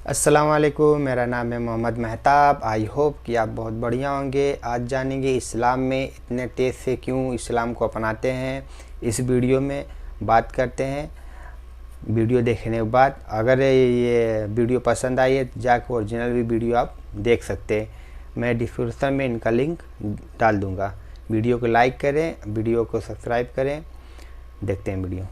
अस्सलाम वालेकुम, मेरा नाम है मोहम्मद महताब। आई होप कि आप बहुत बढ़िया होंगे। आज जानेंगे इस्लाम में इतने तेज़ से क्यों इस्लाम को अपनाते हैं। इस वीडियो में बात करते हैं। वीडियो देखने के बाद अगर ये वीडियो पसंद आई है तो जाकर ओरिजिनल भी वीडियो आप देख सकते हैं। मैं डिस्क्रिप्शन में इनका लिंक डाल दूँगा। वीडियो को लाइक करें, वीडियो को सब्सक्राइब करें। देखते हैं वीडियो।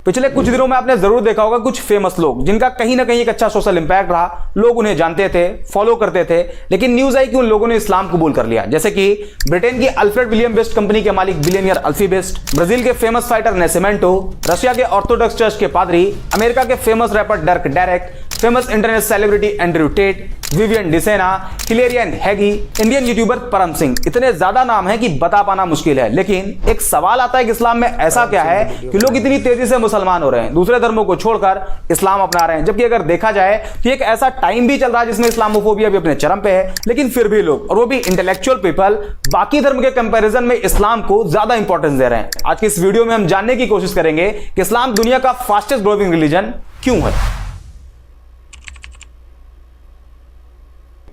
पिछले कुछ दिनों में आपने जरूर देखा होगा कुछ फेमस लोग जिनका कहीं ना कहीं एक अच्छा सोशल इंपैक्ट रहा, लोग उन्हें जानते थे, फॉलो करते थे, लेकिन न्यूज आई कि उन लोगों ने इस्लाम कबूल कर लिया। जैसे कि ब्रिटेन की अल्फ्रेड विलियम बेस्ट कंपनी के मालिक बिलियनियर अल्फी बेस्ट, ब्राजील के फेमस फाइटर नेसिमेंटो, रशिया के ऑर्थोडॉक्स चर्च के पादरी, अमेरिका के famous rapper डर्क Derek, famous internet celebrity Andrew Tate, Vivian Dsena, हिलेरियन हैगी, इंडियन यूट्यूबर परम सिंह। इतने ज्यादा नाम है कि बता पाना मुश्किल है। लेकिन एक सवाल आता है कि इस्लाम में ऐसा क्या है कि लोग इतनी तेजी से मुसलमान हो रहे हैं, दूसरे धर्मों को छोड़कर इस्लाम अपना रहे हैं। जबकि अगर देखा जाए तो एक ऐसा टाइम भी चल रहा है जिसमें इस्लामोफोबिया भी अपने चरम पे है, लेकिन फिर भी लोग, और वो भी इंटेलेक्चुअल पीपल, बाकी धर्म के कंपैरिजन में इस्लाम को ज्यादा इंपॉर्टेंस दे रहे हैं। आज की इस वीडियो में हम जानने की कोशिश करेंगे कि इस्लाम दुनिया का फास्टेस्ट ग्रोइंग रिलीजन क्यों है।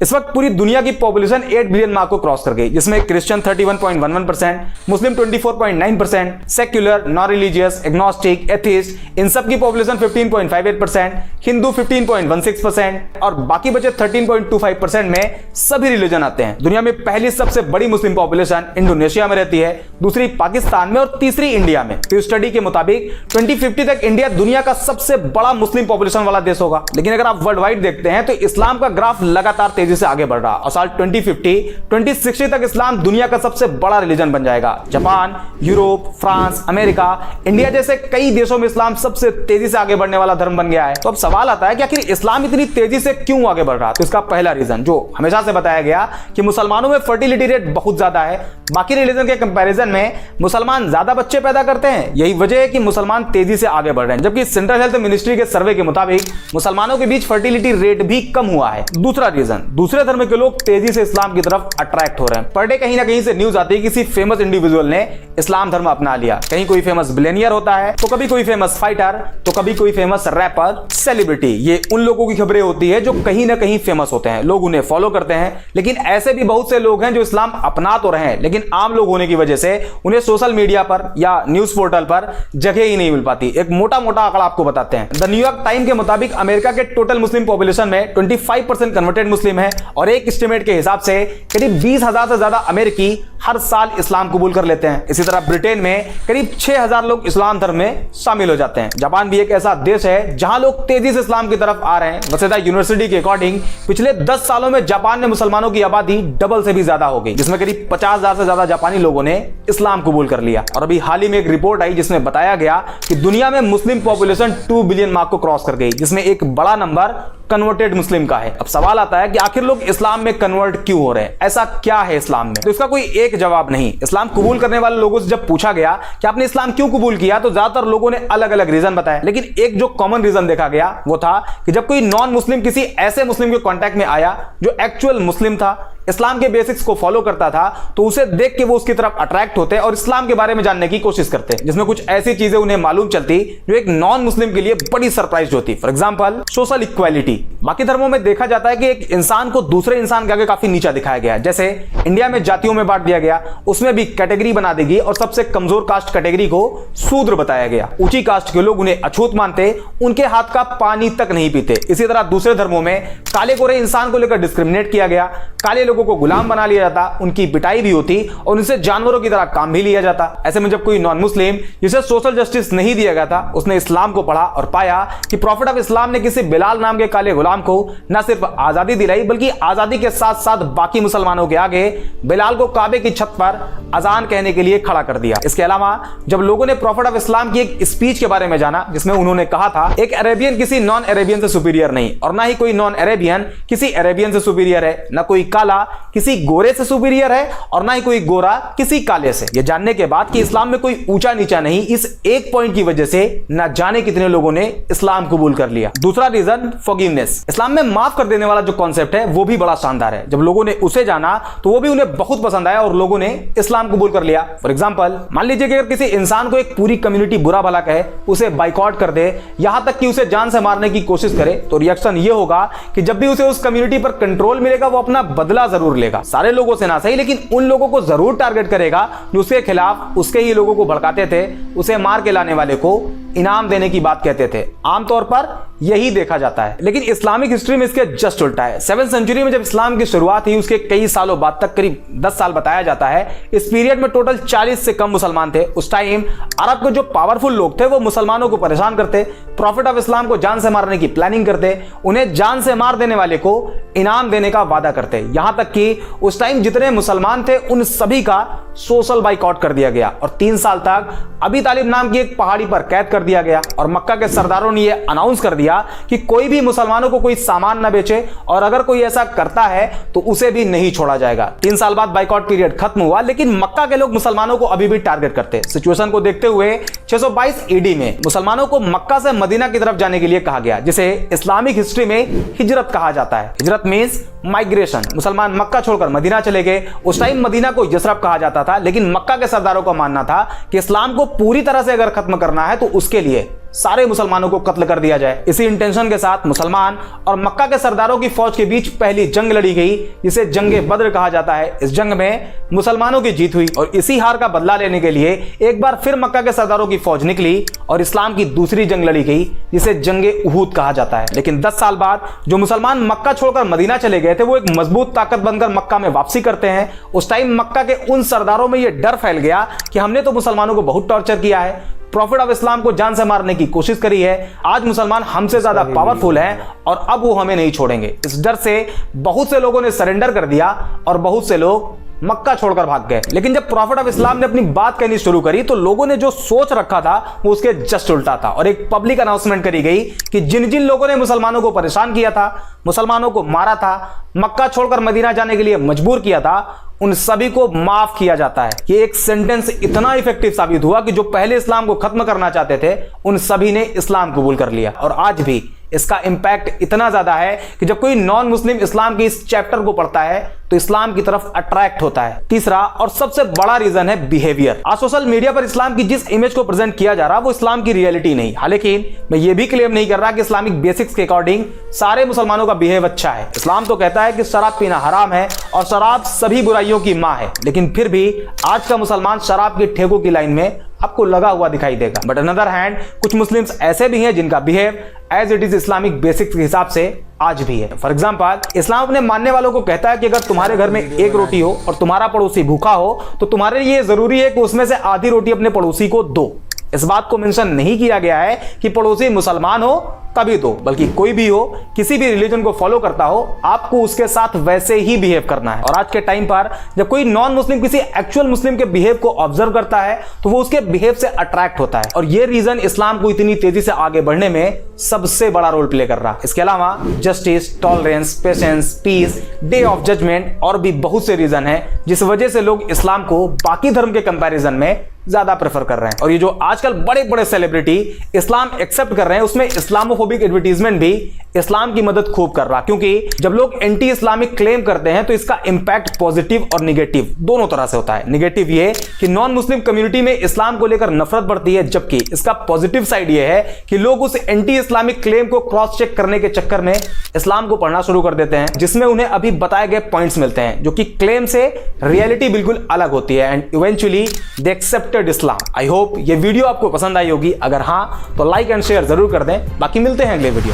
इस वक्त पूरी दुनिया की पॉपुलेशन 8 बिलियन मार्क को क्रॉस कर गई, जिसमें Christian 31.11%, Muslim 24.9%, secular, non religious, agnostic, atheist, इन सब की पॉपुलेशन 15.58%, हिंदू 15.16% और बाकी बचे 13.25% में सभी रिलीजन आते हैं। दुनिया में पहली सबसे बड़ी मुस्लिम पॉपुलेशन इंडोनेशिया में रहती है, दूसरी पाकिस्तान में और तीसरी इंडिया में। तो स्टडी के मुताबिक 2050 तक इंडिया दुनिया का सबसे बड़ा मुस्लिम पॉपुलेशन वाला देश होगा। लेकिन अगर आप वर्ल्ड वाइड देखते हैं तो इस्लाम का ग्राफ लगातार तेजी से आगे बढ़ रहा और साल 2060 तक इस्लाम दुनिया का सबसे बड़ा रिलीजन बन जाएगा। Japan, Europe, France, America, India जैसे कई देशों में इस्लाम सबसे तेजी से आगे बढ़ने वाला धर्म बन गया है। तो अब सवाल आता है कि आखिर इस्लाम इतनी तेजी से क्यों आगे बढ़ रहा है। तो इसका पहला रीजन जो हमेशा से बताया गया कि मुसलमानों में फर्टिलिटी रेट बहुत ज्यादा है, बाकी रिलीजन के कंपैरिजन में मुसलमान ज्यादा बच्चे पैदा करते हैं। यही वजह है कि मुसलमान तेजी से आगे बढ़ रहे हैं। जबकि सेंट्रल हेल्थ मिनिस्ट्री के सर्वे के मुताबिक मुसलमानों के बीच फर्टिलिटी रेट भी कम हुआ है। दूसरा रीजन, दूसरे धर्म के लोग तेजी से इस्लाम की तरफ अट्रैक्ट हो रहे हैं। पर डे कहीं ना कहीं से न्यूज आती है किसी फेमस इंडिविजुअल ने इस्लाम धर्म अपना लिया। कहीं कोई फेमस बिलियनियर होता है, तो कभी कोई फेमस फाइटर, तो कभी कोई फेमस रैपर, सेलिब्रिटी। ये उन लोगों की खबरें होती है जो कहीं ना कहीं फेमस होते हैं, लोग उन्हें फॉलो करते हैं। लेकिन ऐसे भी बहुत से लोग हैं जो इस्लाम अपना तो रहे हैं, लेकिन आम लोग होने की वजह से उन्हें सोशल मीडिया पर या न्यूज पोर्टल पर जगह ही नहीं मिल पाती। एक मोटा मोटा आंकड़ा आपको बताते हैं। द न्यूयॉर्क टाइम के मुताबिक अमेरिका के टोटल मुस्लिम पॉपुलेशन में 25% कन्वर्टेड मुस्लिम है और एक एस्टिमेट के हिसाब से करीब 20,000 से ज्यादा अमेरिकी हर साल इस्लाम कबूल कर लेते हैं। इसी तरह ब्रिटेन में करीब 6,000 लोग इस्लाम धर्म में शामिल हो जाते हैं। जापान भी एक ऐसा देश है जहां लोग तेजी से इस्लाम की तरफ आ रहे हैं। वसेदा यूनिवर्सिटी के अकॉर्डिंग पिछले 10 सालों में जापान में मुसलमानों की आबादी डबल से भी ज्यादा हो गई, जिसमें करीब 50,000 से ज्यादा जापानी लोगों ने इस्लाम कबूल कर लिया। और अभी हाल ही में एक रिपोर्ट आई जिसमें बताया गया कि दुनिया में मुस्लिम पॉपुलेशन 2 बिलियन मार्क को क्रॉस कर गई, जिसमें एक बड़ा नंबर कन्वर्टेड मुस्लिम का है। अब सवाल आता है कि आखिर लोग इस्लाम में कन्वर्ट क्यों हो रहे हैं, ऐसा क्या है इस्लाम में। तो इसका कोई एक जवाब नहीं। इस्लाम कबूल करने वाले लोगों से जब पूछा गया कि आपने इस्लाम क्यों कबूल किया, तो ज्यादातर लोगों ने अलग अलग रीजन बताया। लेकिन एक जो कॉमन रीजन देखा गया वो था कि जब कोई नॉन मुस्लिम किसी ऐसे मुस्लिम के कांटेक्ट में आया जो एक्चुअल मुस्लिम था, इस्लाम के बेसिक्स को फॉलो करता था, तो उसे देख के वो उसकी तरफ अट्रैक्ट होते और इस्लाम के बारे में जानने की कोशिश करते, जिसमें कुछ ऐसी चीजें उन्हें मालूम चलती जो एक नॉन मुस्लिम के लिए बड़ी सरप्राइज होती। For example, social equality. बाकी धर्मों में देखा जाता है कि एक इंसान को दूसरे इंसान के आगे काफी नीचा दिखाया गया है। जैसे इंडिया में जातियों में बांट दिया गया, उसमें भी कैटेगरी बना दी गई और सबसे कमजोर कास्ट कैटेगरी को शूद्र बताया गया। ऊंची कास्ट के लोग उन्हें अछूत मानते, उनके हाथ का पानी तक नहीं पीते। इसी तरह दूसरे धर्मों में काले गोरे इंसान को लेकर डिस्क्रिमिनेट किया गया, काले लोगों को गुलाम बना लिया जाता, उनकी पिटाई भी होती और उनसे जानवरों की तरह काम भी लिया जाता। ऐसे में जब कोई नॉन मुस्लिम जिसे सोशल जस्टिस नहीं दिया गया था, उसने इस्लाम को पढ़ा और पाया कि प्रॉफिट ऑफ इस्लाम ने किसी बिलाल नाम के काले गुलाम को न सिर्फ आजादी दिलाई, बल्कि आजादी के साथ साथ बाकी मुसलमानों के आगे बिलाल को काबे की छत पर अजान कहने के लिए खड़ा कर दिया। इसके अलावा जब लोगों ने प्रॉफिट ऑफ इस्लाम की एक स्पीच के बारे में जाना, जिसमें उन्होंने कहा था एक अरेबियन किसी नॉन अरेबियन से सुपीरियर नहीं, और ना ही कोई नॉन अरेबियन किसी अरेबियन से सुपीरियर है, ना कोई काला किसी गोरे से सुपीरियर है और ना ही कोई गोरा किसी काले से। यह जानने के बाद कि इस्लाम में कोई ऊंचा नीचा नहीं, इस एक पॉइंट की वजह से न जाने कितने लोगों ने इस्लाम कबूल कर लिया। दूसरा रीजन, फॉरगिवनेस। इस्लाम में माफ कर देने वाला जो कॉन्सेप्ट है वो भी बड़ा शानदार है। जब लोगों ने उसे जाना तो वो भी उन्हें बहुत पसंद आया और लोगों ने इस्लाम कबूल कर लिया। फॉर एग्जांपल, मान लीजिए कि अगर किसी इंसान को एक पूरी कम्युनिटी बुरा भला कहे, उसे बाइकआउट कर दे, यहां तक कि उसे जान से मारने की कोशिश करे, तो रिएक्शन ये होगा कि जब भी उसे उस कम्युनिटी पर कंट्रोल मिलेगा वो अपना बदला जरूर लेगा। सारे लोगों से ना सही, लेकिन उन लोगों को जरूर टारगेट करेगा जो उसके खिलाफ उसके ही लोगों को भड़काते थे, उसे मार के लाने वाले को इनाम देने की बात कहते थे। आमतौर पर यही देखा जाता है, लेकिन इस्लामिक हिस्ट्री में इसके जस्ट उल्टा है। 7वीं सेंचुरी में जब इस्लाम की शुरुआत हुई, उसके कई सालों बाद तक, करीब 10 साल बताया जाता है, इस पीरियड में टोटल 40 से कम मुसलमान थे। उस टाइम अरब के जो पावरफुल लोग थे वो मुसलमानों को परेशान करते, प्रॉफिट ऑफ इस्लाम को जान से मारने की प्लानिंग करते, उन्हें जान से मार देने वाले को इनाम देने का वादा करते। यहां तक कि उस टाइम जितने मुसलमान थे उन सभी का सोशल बाइकआउट कर दिया गया और 3 साल तक अबी तालिब नाम की एक पहाड़ी पर कैद कर दिया गया। और मक्का के सरदारों ने यह अनाउंस कर दिया कि कोई भी मुसलमानों को कोई सामान न बेचे और अगर कोई ऐसा करता है तो उसे भी नहीं छोड़ा जाएगा। 3 साल बाद बाइकआउट पीरियड खत्म हुआ, लेकिन मक्का के लोग मुसलमानों को अभी भी टारगेट करते। सिचुएशन को देखते हुए 622 ईडी में मुसलमानों को मक्का से मदीना की तरफ जाने के लिए कहा गया, जिसे इस्लामिक हिस्ट्री में हिजरत कहा जाता है। हिजरत मींस माइग्रेशन। मुसलमान मक्का छोड़कर मदीना चले गए। उस टाइम मदीना को यसरब कहा जाता था, लेकिन मक्का के सरदारों का मानना था कि इस्लाम को पूरी तरह से अगर खत्म करना है तो उसके लिए सारे मुसलमानों को कत्ल कर दिया जाए। इसी इंटेंशन के साथ मुसलमान और मक्का के सरदारों की फौज के बीच पहली जंग लड़ी गई, जिसे जंगे बद्र कहा जाता है। इस जंग में मुसलमानों की जीत हुई और इसी हार का बदला लेने के लिए एक बार फिर मक्का के सरदारों की फौज निकली और इस्लाम की दूसरी जंग लड़ी गई, जिसे जंगे उहूद कहा जाता है। लेकिन 10 साल बाद जो मुसलमान मक्का छोड़कर मदीना चले गए थे वो एक मजबूत ताकत बनकर मक्का में वापसी करते हैं। उस टाइम मक्का के उन सरदारों में यह डर फैल गया कि हमने तो मुसलमानों को बहुत टॉर्चर किया है, प्रॉफिट ऑफ इस्लाम को जान से मारने की कोशिश करी है, आज मुसलमान हमसे ज्यादा पावरफुल हैं और अब वो हमें नहीं छोड़ेंगे। इस डर से बहुत से लोगों ने सरेंडर कर दिया और बहुत से लोग मक्का छोड़कर भाग गए। लेकिन जब प्रॉफिट ऑफ इस्लाम ने अपनी बात कहनी शुरू करी तो लोगों ने जो सोच रखा था वो उसके जस्ट उल्टा था और एक पब्लिक अनाउंसमेंट करी गई कि जिन जिन लोगों ने मुसलमानों को परेशान किया था, मुसलमानों को मारा था, मक्का छोड़कर मदीना जाने के लिए मजबूर किया था, उन सभी को माफ किया जाता है। ये एक सेंटेंस इतना इफेक्टिव साबित हुआ कि जो पहले इस्लाम को खत्म करना चाहते थे उन सभी ने इस्लाम कबूल कर लिया। और आज भी इसका इंपैक्ट इतना ज्यादा है कि जब कोई नॉन मुस्लिम इस्लाम के इस चैप्टर को पढ़ता है तो इस्लाम की तरफ अट्रैक्ट होता है। तीसरा और सबसे बड़ा रीजन है बिहेवियर। आज सोशल मीडिया पर इस्लाम की जिस इमेज को प्रेजेंट किया जा रहा है वो इस्लाम की रियलिटी नहीं। हालांकि मैं ये भी क्लेम नहीं कर रहा कि इस्लामिक बेसिक्स के अकॉर्डिंग सारे मुसलमानों का बिहेव अच्छा है। इस्लाम तो कहता है कि शराब पीना हराम है और शराब सभी बुराइयों की मां है, लेकिन फिर भी आज का मुसलमान शराब की ठेकों की लाइन में आपको लगा हुआ दिखाई देगा। बट अनदर हैंड कुछ मुस्लिम्स ऐसे भी हैं जिनका behave as it is Islamic basics के हिसाब से आज भी है। फॉर एग्जांपल, इस्लाम अपने मानने वालों को कहता है कि अगर तुम्हारे घर में एक रोटी हो और तुम्हारा पड़ोसी भूखा हो तो तुम्हारे लिए जरूरी है कि उसमें से आधी रोटी अपने पड़ोसी को दो। इस बात को मेंशन नहीं किया गया है कि पड़ोसी मुसलमान हो तभी दो, बल्कि कोई भी हो, किसी भी रिलीजन को फॉलो करता हो, आपको उसके साथ वैसे ही बिहेव करना है। और आज के टाइम पर जब कोई नॉन मुस्लिम किसी एक्चुअल मुस्लिम के बिहेव को ऑब्जर्व करता है तो वो उसके बिहेव से अट्रैक्ट होता है और ये रीजन इस्लाम को इतनी तेजी से आगे बढ़ने में सबसे बड़ा रोल प्ले कर रहा है। इसके अलावा justice, tolerance, patience, peace, day of judgement और भी बहुत से रीजन है जिस वजह से लोग इस्लाम को बाकी धर्म के कंपैरिजन में ज्यादा प्रेफर कर रहे हैं। और ये जो आजकल बड़े बड़े सेलिब्रिटी इस्लाम एक्सेप्ट कर रहे हैं उसमें इस्लामोफोबिक एडवर्टीजमेंट भी इस्लाम की मदद खूब कर रहा, क्योंकि जब लोग एंटी इस्लामिक क्लेम करते हैं तो इसका इंपैक्ट पॉजिटिव और निगेटिव दोनों तरह से होता है। निगेटिव ये कि नॉन मुस्लिम कम्युनिटी में इस्लाम को लेकर नफरत बढ़ती है, जबकि इसका पॉजिटिव साइड ये है कि लोग उस एंटी इस्लामिक क्लेम को क्रॉस चेक करने के चक्कर में इस्लाम को पढ़ना शुरू कर देते हैं, जिसमें उन्हें अभी बताए गए पॉइंट्स मिलते हैं जो कि क्लेम से रियलिटी बिल्कुल अलग होती है and eventually they accepted Islam. I hope ये वीडियो आपको पसंद आई होगी। अगर हाँ तो लाइक एंड शेयर जरूर कर दें। बाकी मिलते हैं अगले वीडियो।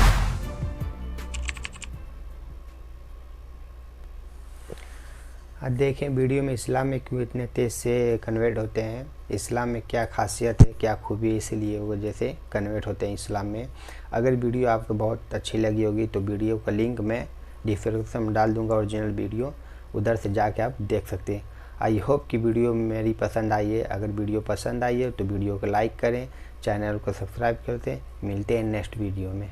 अब देखें वीडियो में इस्लाम में क्यों इतने तेज़ से कन्वर्ट होते हैं, इस्लाम में क्या खासियत है, क्या खूबी है, इसीलिए वजह से कन्वर्ट होते हैं इस्लाम में। अगर वीडियो आपको बहुत अच्छी लगी होगी तो वीडियो का लिंक मैं डिस्क्रिप्शन में डाल दूंगा, ओरिजिनल वीडियो, उधर से जाके आप देख सकते हैं। आई होप कि वीडियो मेरी पसंद आई है। अगर वीडियो पसंद आई है तो वीडियो को लाइक करें, चैनल को सब्सक्राइब करते हैं। मिलते हैं नेक्स्ट वीडियो में।